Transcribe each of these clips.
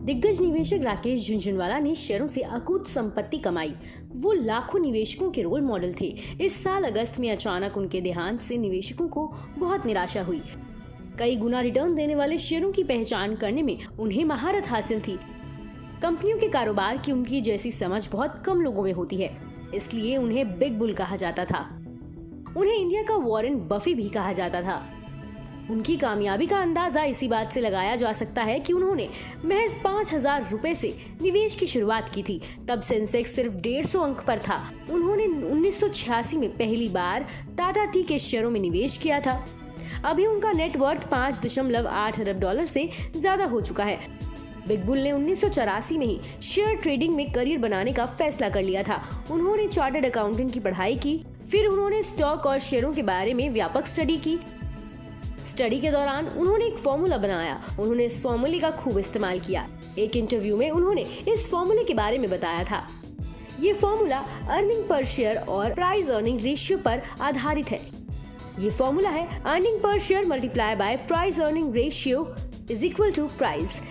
दिग्गज निवेशक राकेश झुनझुनवाला ने शेयरों से अकूत संपत्ति कमाई। वो लाखों निवेशकों के रोल मॉडल थे। इस साल अगस्त में अचानक उनके देहांत से निवेशकों को बहुत निराशा हुई। कई गुना रिटर्न देने वाले शेयरों की पहचान करने में उन्हें महारत हासिल थी। कंपनियों के कारोबार की उनकी जैसी समझ बहुत कम लोगों में होती है, इसलिए उन्हें बिग बुल कहा जाता था। उन्हें इंडिया का वॉरेन बफे भी कहा जाता था। उनकी कामयाबी का अंदाजा इसी बात से लगाया जा सकता है कि उन्होंने महज 5,000 रुपए से निवेश की शुरुआत की थी। तब सेंसेक्स सिर्फ 150 अंक पर था। उन्होंने 1986 में पहली बार टाटा टी के शेयरों में निवेश किया था। अभी उनका नेटवर्थ 5.8 अरब डॉलर से ज्यादा हो चुका है। बिग बुल ने 1984 में ही शेयर ट्रेडिंग में करियर बनाने का फैसला कर लिया था। उन्होंने चार्टर्ड अकाउंटेंट की पढ़ाई की, फिर उन्होंने स्टॉक और शेयरों के बारे में व्यापक स्टडी की। स्टडी के दौरान उन्होंने एक फॉर्मूला बनाया। उन्होंने इस फॉर्मूले का खूब इस्तेमाल किया। एक इंटरव्यू में उन्होंने इस फॉर्मूले के बारे में बताया था। ये फॉर्मूला अर्निंग पर शेयर और प्राइस अर्निंग रेशियो पर आधारित है। ये फॉर्मूला है earning per share multiply by price earning ratio is equal to price.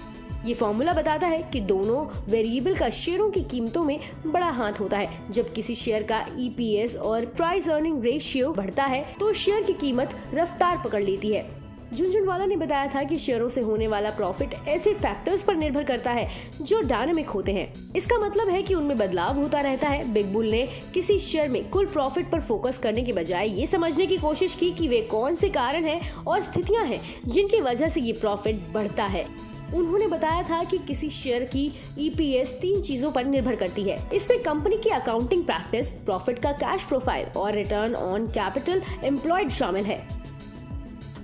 ये फॉर्मूला बताता है कि दोनों वेरिएबल का शेयरों की कीमतों में बड़ा हाथ होता है। जब किसी शेयर का EPS और प्राइस अर्निंग रेशियो बढ़ता है तो शेयर की कीमत रफ्तार पकड़ लेती है। झुनझुनवाला ने बताया था कि शेयरों से होने वाला प्रॉफिट ऐसे फैक्टर्स पर निर्भर करता है जो डायनामिक होते हैं। इसका मतलब है कि उनमें बदलाव होता रहता है। बिग बुल ने किसी शेयर में कुल प्रॉफिट पर फोकस करने के बजाय ये समझने की कोशिश की कि वे कौन से कारण हैं और स्थितियां हैं जिनकी वजह से ये प्रॉफिट बढ़ता है। उन्होंने बताया था कि किसी शेयर की EPS 3 चीजों पर निर्भर करती है। इसमें कंपनी की अकाउंटिंग प्रैक्टिस, प्रॉफिट का कैश प्रोफाइल और रिटर्न ऑन कैपिटल एम्प्लॉयड शामिल है।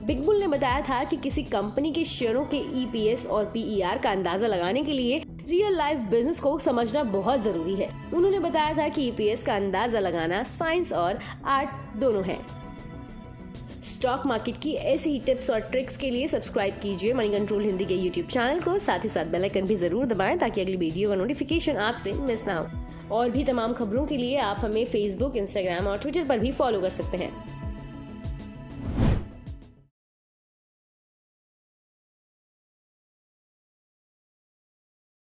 बिग बुल ने बताया था कि किसी कंपनी के शेयरों के EPS और PER का अंदाजा लगाने के लिए रियल लाइफ बिजनेस को समझना बहुत जरूरी है। उन्होंने बताया था कि EPS का अंदाजा लगाना साइंस और आर्ट दोनों है। स्टॉक मार्केट की ऐसी ही टिप्स और ट्रिक्स के लिए सब्सक्राइब कीजिए मनी कंट्रोल हिंदी के YouTube चैनल को। साथ ही साथ बेल आइकन भी जरूर दबाएं ताकि अगली वीडियो का नोटिफिकेशन आपसे मिस ना हो। और भी तमाम खबरों के लिए आप हमें Facebook, Instagram और Twitter पर भी फॉलो कर सकते हैं।